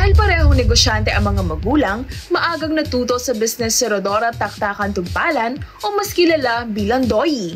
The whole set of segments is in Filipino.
Dahil parehong negosyante ang mga magulang, maagang natuto sa business si Rodora Taktakan Tumpalan o mas kilala bilang Doyi.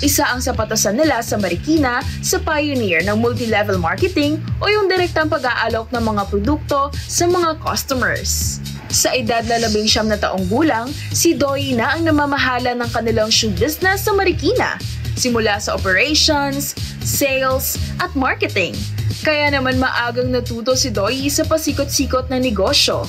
Isa ang sapatasan nila sa Marikina sa pioneer ng multi-level marketing o yung direktang pag-aalok ng mga produkto sa mga customers. Sa edad na 19 na taong gulang, si Doyi na ang namamahala ng kanilang shoe business sa Marikina, simula sa operations, sales, at marketing. Kaya naman maagang natuto si Doyi sa pasikot-sikot na negosyo.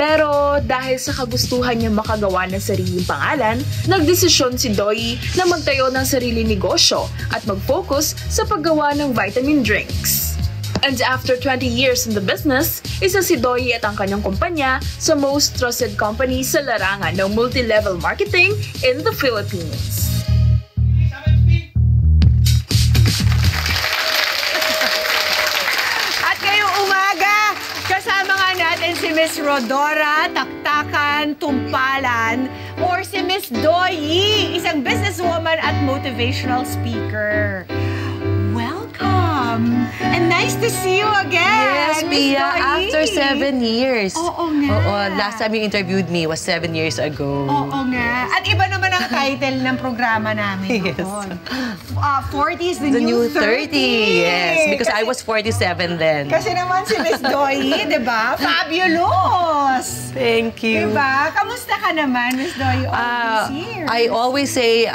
Pero dahil sa kagustuhan niya makagawa ng sariling pangalan, nagdesisyon si Doyi na magtayo ng sariling negosyo at mag-focus sa paggawa ng vitamin drinks. And after 20 years in the business, isa si Doyi at ang kanyang kumpanya sa most trusted company sa larangan ng multi-level marketing in the Philippines. Kasama nga natin si Miss Rodora Taktakan Tumpalan or si Miss Doyi, isang businesswoman at motivational speaker. Welcome! And nice to see you again, Yes, Pia, after 7 years. Oo nga. Oo, last time you interviewed me was 7 years ago. Oo nga. At iba naman ang title ng programa namin. Yes. 40 is the, The new new 30. Yes, because I was 47 then. Kasi naman si Miss Doyi, di ba? Fabulous! Thank you. Diba? Kamusta ka naman, Miss Doyi, all these years? I always say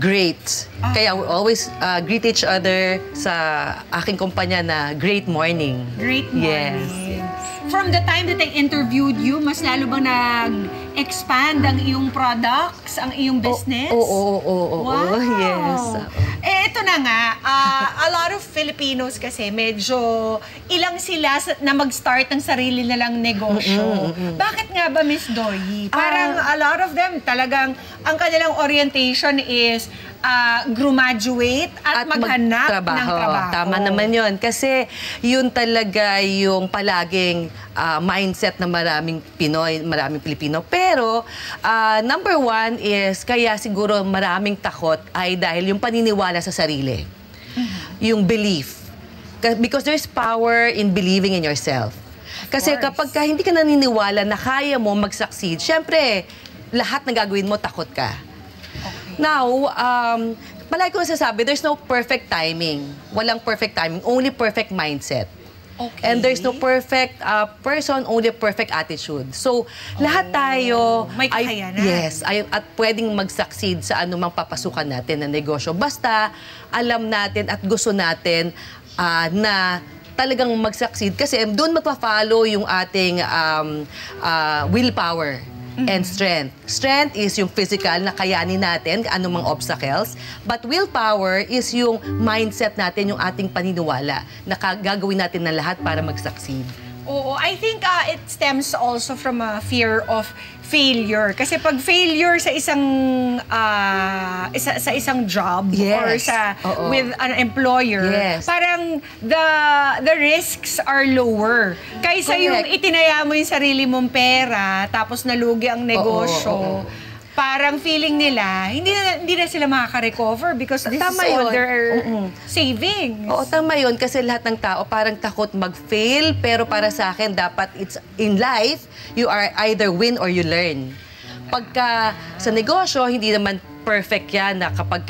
great. Kaya we always greet each other sa aking kumpanya na great morning. Great morning. Yes. From the time that I interviewed you, mas lalo bang nag-expand ang iyong products, ang iyong business? Oo. Wow. Yes. Eh, ito na nga, a lot of Filipinos kasi medyo ilang sila na mag-start ng sarili nilang negosyo. Bakit nga ba, Miss Doyi? Parang a lot of them talagang ang kanilang orientation is graduate at maghanap ng trabaho. Tama naman yun. Kasi yun talaga yung palaging mindset ng maraming Pinoy, maraming Pilipino. Pero number one is, kaya siguro maraming takot ay dahil yung paniniwala sa sarili. Yung belief. Because there's power in believing in yourself. Kasi kapag hindi ka naniniwala na kaya mo mag-succeed, syempre, lahat na gagawin mo, takot ka. Now, palagi ko nasasabi, there's no perfect timing. Walang perfect timing, only perfect mindset. Okay. And there's no perfect person, only perfect attitude. So, lahat tayo may kakayanan. at pwedeng mag-succeed sa anumang papasukan natin na negosyo. Basta alam natin at gusto natin na talagang mag-succeed. Kasi doon magpa-follow yung ating willpower. And strength. Strength is yung physical na kayanin natin, anumang obstacles. But willpower is yung mindset natin, yung ating paniniwala na gagawin natin ng lahat para mag-succeed. Oo, I think it stems also from a fear of failure. Kasi pag failure sa isang job or with an employer, parang the risks are lower. Kaysa yung itinaya mo yung sarili mong pera, tapos nalugi ang negosyo, parang feeling nila, hindi na sila makaka-recover because this is all their savings. Oo, tama yun. Kasi lahat ng tao parang takot mag-fail, pero para sa akin, dapat in life, you are either win or you learn. Pagka sa negosyo, hindi naman perfect yan na kapag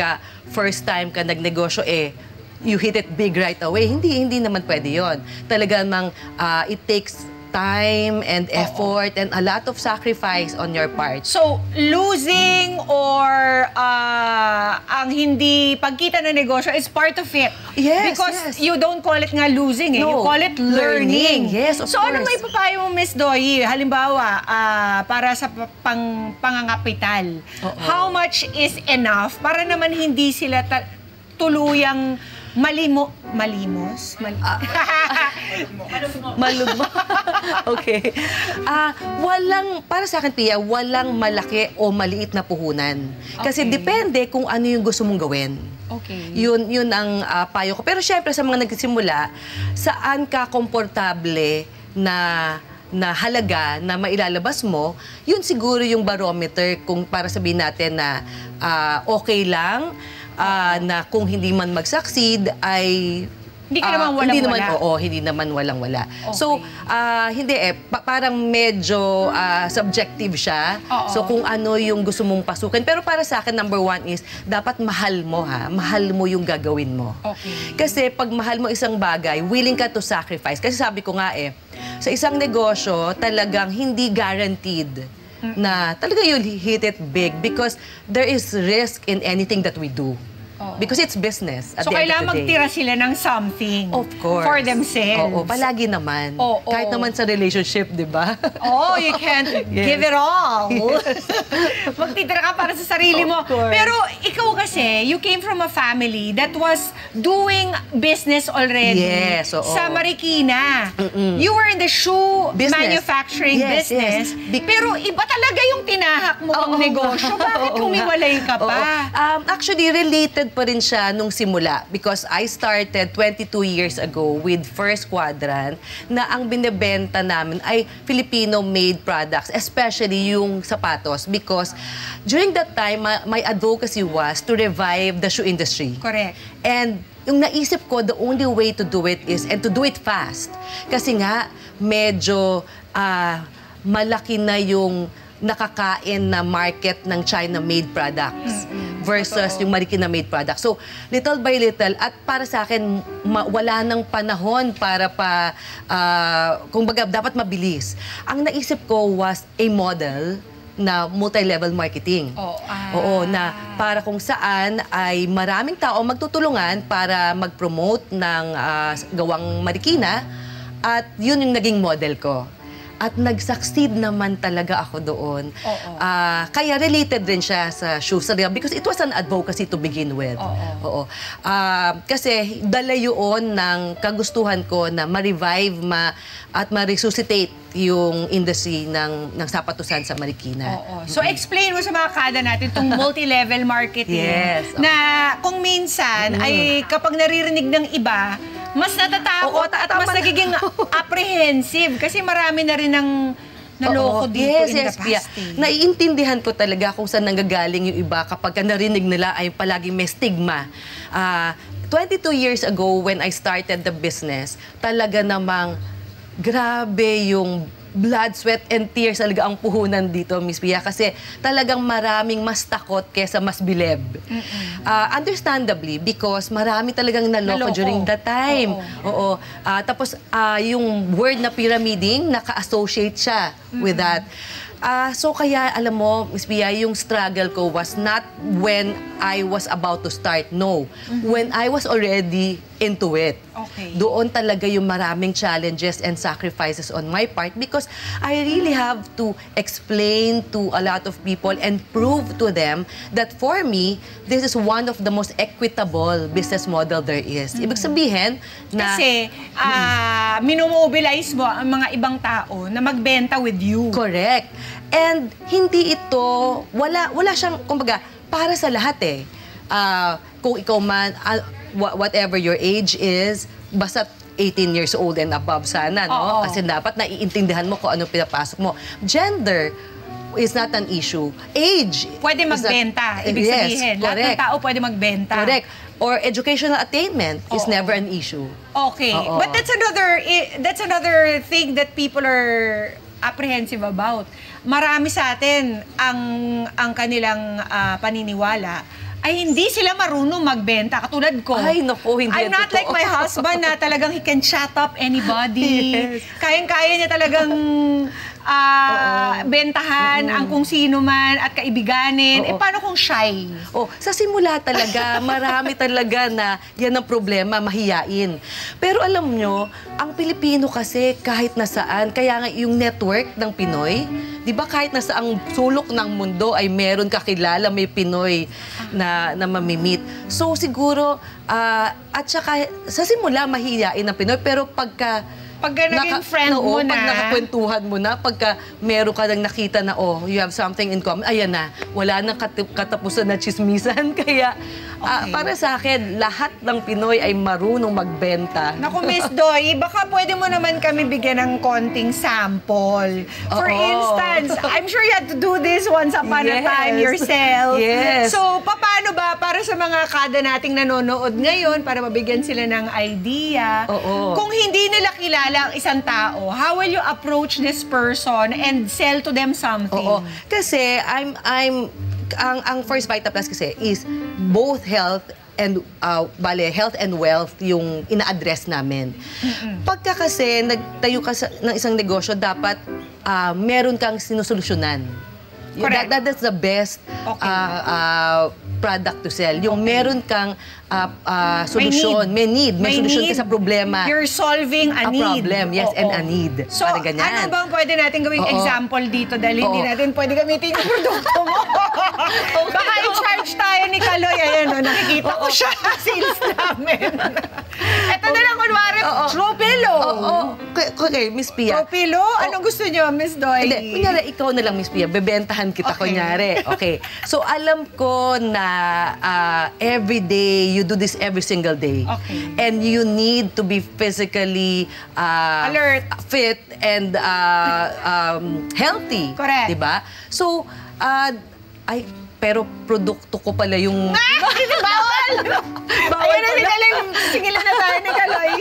first time ka nagnegosyo, you hit it big right away. Hindi naman pwede yun. Talagang it takes time and effort and a lot of sacrifice on your part. So, losing or ang hindi pagkita ng negosyo is part of it. Yes, because you don't call it nga losing, you call it learning. Yes, of course. So, ano may papayo mo, Miss Doyi? Halimbawa, para sa pangangapital, how much is enough para naman hindi sila tuluyang malimos? Malugmo. Okay. Para sa akin, Pia, walang malaki o maliit na puhunan. Kasi depende kung ano yung gusto mong gawin. Okay. Yun ang payo ko. Pero syempre, sa mga nagsisimula, saan ka komportable na halaga na mailalabas mo, yun siguro yung barometer kung para sabihin natin na okay lang, na kung hindi man mag-succeed ay Hindi ka naman walang-wala? Hindi naman walang-wala. Okay. So, hindi parang medyo subjective siya. So, kung ano yung gusto mong pasukin. Pero para sa akin, number one is, dapat mahal mo Mahal mo yung gagawin mo. Okay. Kasi pag mahal mo isang bagay, willing ka to sacrifice. Kasi sabi ko nga sa isang negosyo, talagang hindi guaranteed na talaga you'll hit it big because there is risk in anything that we do. Because it's business at the end of the day. So, kailangan magtira sila ng something. Of course. For themselves. Palagi naman. Kahit naman sa relationship, di ba? You can't give it all. Magtitira ka para sa sarili mo. Pero ikaw kasi, you came from a family that was doing business already. Yes, sa Marikina. You were in the shoe manufacturing business. Pero iba talaga yung tinahak mo ng negosyo. Bakit humiwalay ka pa? Actually, related pa rin siya nung simula because I started 22 years ago with First Quadrant na ang binebenta namin ay Filipino-made products, especially yung sapatos because during that time, my advocacy was to revive the shoe industry. Correct. And yung naisip ko, the only way to do it is, and to do it fast. Kasi nga, medyo malaki na yung nakakain na market ng China-made products versus yung Marikina-made products. So, little by little, at para sa akin, wala nang panahon para kumbaga, dapat mabilis. Ang naisip ko was a model na multi-level marketing. Na para kung saan ay maraming tao magtutulungan para mag-promote ng gawang Marikina at yun yung naging model ko. At nag-succeed naman talaga ako doon. Kaya related din siya sa shoes because it was an advocacy to begin with. Kasi dala yun ng kagustuhan ko na ma-revive at ma-resuscitate yung industry ng sapatusan sa Marikina. So explain mo sa mga kada natin itong multi-level marketing na kung minsan ay kapag naririnig ng iba, mas natatakot at mas nagiging apprehensive kasi marami na rin ng naloko dito in the past. Naiintindihan ko talaga kung saan nanggagaling yung iba kapag narinig nila ay palaging may stigma. 22 years ago when I started the business, talaga namang grabe yung blood, sweat, and tears talaga ang puhunan dito, Miss Pia, kasi talagang maraming mas takot kesa mas bilib. Understandably, because marami talagang naloko during that time. Tapos, yung word na pyramiding, naka-associate siya with that. So kaya, alam mo, Miss Pia, yung struggle ko was not when I was about to start, no. When I was already into it. Doon talaga yung maraming challenges and sacrifices on my part because I really have to explain to a lot of people and prove to them that for me, this is one of the most equitable business model there is. Ibig sabihin na... Kasi minomobilize mo ang mga ibang tao na magbenta with you. Correct. And hindi ito, wala siyang, kumbaga, para sa lahat kung ikaw man, whatever your age is, basta 18 years old and above sana, no? Kasi dapat naiintindihan mo kung ano pinapasok mo. Gender is not an issue. Age. Pwede magbenta, ibig sabihin. Lahat ng tao pwede magbenta. Correct. Or educational attainment is never an issue. But that's another thing that people are apprehensive about. Marami sa atin ang kanilang paniniwala ay hindi sila marunong magbenta. Katulad ko. Ay, naku, hindi I'm not like my husband na talagang he can shut up anybody. Kayang-kaya niya talagang bentahan ang kung sino man at kaibiganin. Paano kung shy? Sa simula talaga, marami talaga na yan ang problema, mahiyain. Pero alam nyo, ang Pilipino kasi kahit nasaan, kaya nga yung network ng Pinoy, di ba kahit nasa ang sulok ng mundo ay meron kakilala, may Pinoy na mamimit. So siguro, at saka sa simula mahiyain ang Pinoy, pero pagka naging friend mo na, pag nakakwentuhan mo na, pagka meron ka nang nakita na, you have something in common, ayan na, wala nang katapusan na chismisan. Kaya, Para sa akin, lahat ng Pinoy ay marunong magbenta. Naku, Miss Doy, baka pwede mo naman kami bigyan ng konting sample. For instance, I'm sure you had to do this once upon a time yourself. Yes. So, paano ba para sa mga kada nating nanonood ngayon, para mabigyan sila ng idea, kung hindi nila kilala ang isang tao, how will you approach this person and sell to them something? Kasi ang First Vita Plus kasi is both health and health and wealth yung ina-address namin. Pagka kasi nagtayo ka ng isang negosyo, dapat meron kang sinusolusyonan. That's the best product to sell. Yung meron kang solusyon, may solusyon ka sa problema. You're solving a need. Problem, yes, and a need. So, ganyan. ano bang pwede natin gawing example dito dahil hindi natin pwede gamitin yung produkto mo? Baka i-charge tayo ni Kaloy. Ayan, nakikita ko siya sa sales namin. Ito na lang, kunwari, throw pillow. Okay, Miss Pia. Throw pillow? Anong gusto niyo, Miss Doy? Hindi, kunyari, ikaw na lang, Miss Pia. Bebentahan kita, kunyari. Okay. So, alam ko na every day, you do this every single day. Okay. And you need to be physically alert, fit, and healthy. Correct. Diba? So, pero produkto ko pala yung... Bawal! Ayun na nilalang, singilin na tayo ni Kaloy.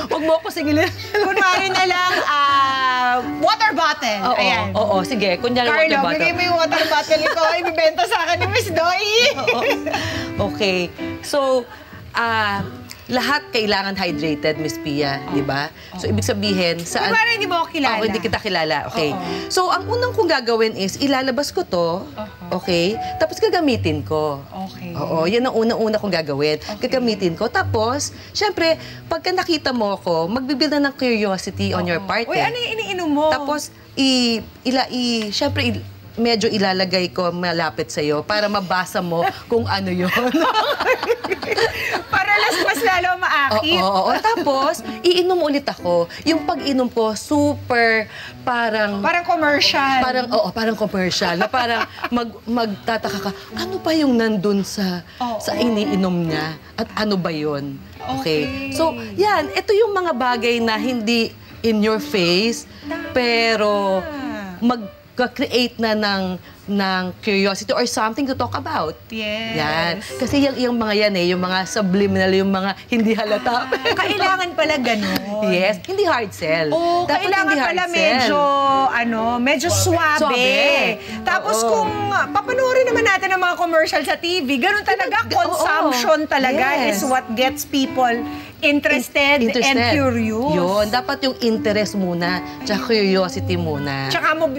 Huwag mo ako singilin. Kunwari na lang, water bottle. Ayan. Oo, sige. Kunyari Carlo, water bottle. bigay mo yung water bottle ko. Ibibenta sa akin ni Miss Doy. Okay. So, lahat kailangan hydrated, Miss Pia, di ba? So, ibig sabihin, saan... Kunwari hindi mo ako kilala. Hindi kita kilala, okay. So, ang unang kong gagawin is, ilalabas ko to, okay? Tapos gagamitin ko. Okay. Oo, yan ang unang-una kong gagawin. Gagamitin ko. Tapos, syempre, pagka nakita mo ako, magbibuild na ng curiosity on your part. Uy, ano yung iniinom mo? Tapos, syempre, medyo ilalagay ko malapit sa'yo para mabasa mo kung ano yun. Para mas lalo maakit. Oo. Tapos, iinom ulit ako. Yung pag-inom ko, super parang commercial. Parang commercial. Na parang magtataka ka, ano pa yung nandun sa iniinom niya? At ano ba yun? Okay. So, yan. Ito yung mga bagay na hindi in your face, pero mag-create na ng curiosity or something to talk about. Yes. Yan. Kasi yung mga yan yung mga subliminal, yung mga hindi halata. Kailangan pala ganun. Yes. Hindi hard sell. Dapat kailangan hindi hard pala medyo suabe. Tapos kung papanoorin naman natin ang mga commercial sa TV, ganun talaga, consumption talaga is what gets people interested and curious. Yun. Dapat yung interest muna, tsaka curiosity muna. Tsaka mo,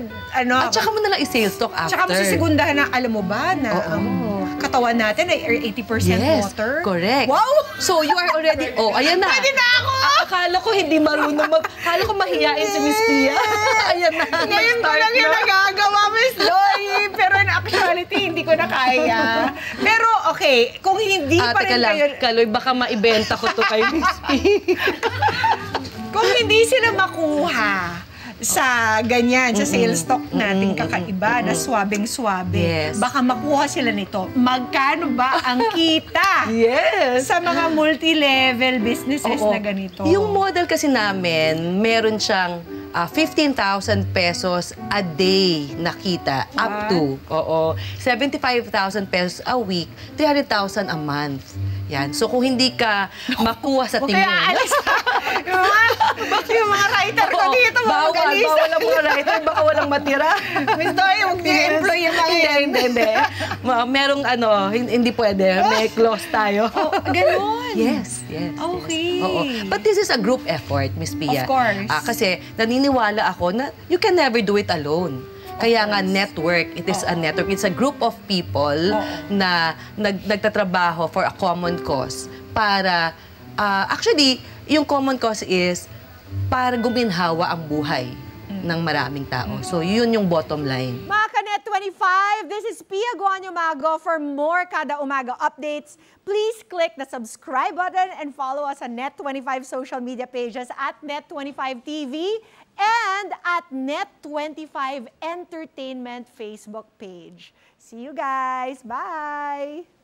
tsaka mo nalang i-sales talk after. Tsaka mo sisegundahan na, alam mo ba, na katawan natin ay 80% water? Correct. Wow! So, you are already, ayan na. Pwede na ako! Akala ko hindi marunong akala ko mahihain si Miss Pia. Ayan na. Ngayon ko lang yung nagagawa, Miss Doy. Pero in actuality, hindi ko na kaya. Pero, okay, kung hindi pa rin kayo... Kaloy, baka maibenta ko to kay Miss Pia. Kung hindi sila makuha sa ganyan, sa sales talk natin kakaiba na swabing-swabe. Baka makuha sila nito. Magkano ba ang kita sa mga multi-level businesses na ganito? Yung model kasi namin, meron siyang 15,000 pesos a day na kita. Up to 75,000 pesos a week, 300,000 a month. Yan. So, kung hindi ka makuha sa tingin... Kaya alis yung mga writer ko dito, mga galis. Bawal ang mga writer, baka walang matira. Miss Doy, huwag niyo employ yung mga Hindi. Merong hindi pwede. May clause tayo. Ganon? Yes. Okay. But this is a group effort, Miss Pia. Of course. Kasi naniniwala ako na you can never do it alone. Kaya nga network, it is a network. It's a group of people na nagtatrabaho for a common cause para, actually, yung common cause is para guminhawa ang buhay ng maraming tao. So, yun yung bottom line. Mga ka-Net 25, this is Pia Guanyo Mago. For more Kada Umaga updates, please click the subscribe button and follow us on Net25 social media pages at Net25 TV and at Net25 Entertainment Facebook page. See you guys. Bye!